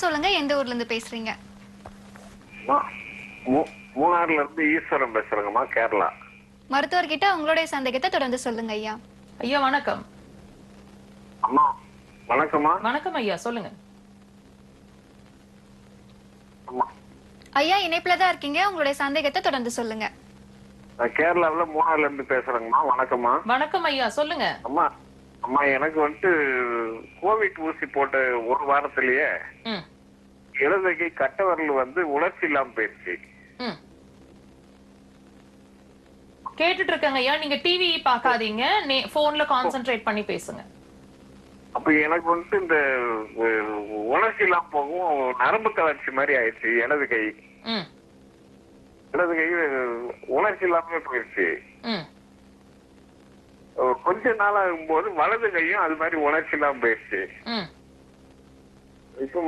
சொல்லுங்க, எந்த ஊர்ல இருந்து பேசுறீங்க? அம்மா, மூணாறுல இருந்து ஈஸ்வரன் பேசுறேங்கம்மா, கேரளா. மருத்துவர்கிட்ட உங்களுடைய சந்தேகத்தை தொடர்ந்து சொல்லுங்க ஐயா. ஐயா வணக்கம். அம்மா வணக்கம்மா. வணக்கம் ஐயா, சொல்லுங்க. அம்மா, ஐயா இணைப்புல தான் இருக்கீங்க, உங்களுடைய சந்தேகத்தை தொடர்ந்து சொல்லுங்க. நான் கேரளாவுல மூணாறுல இருந்து பேசுறேங்கம்மா. வணக்கம்மா. வணக்கம் ஐயா, சொல்லுங்க. அம்மா அம்மா எனக்கு கோவிட் ஊசி போட்ட ஒரு வாரத்திலேயே ம், இடது கை கட்டை விரல் உணர்ச்சி இல்லாம போயிடுச்சு. ம். கேட்டுட்டு இருக்கேங்க ஐயா, நீங்க டிவி பார்க்காதீங்க, போன்ல கான்சென்ட்ரேட் பண்ணி பேசுங்க. அப்ப எனக்கு இந்த உணர்ச்சி இல்லாம போகும், நரம்பு தளர்ச்சி மாதிரி ஆயிடுச்சு. இடது கை ம், உணர்ச்சி இல்லாம போயிடுச்சு. ம். கொஞ்ச நாள் ஆகும்போது வலது கையும் அது மாதிரி உணர்ச்சி இல்லாம போயிடுச்சு. ம். இப்போ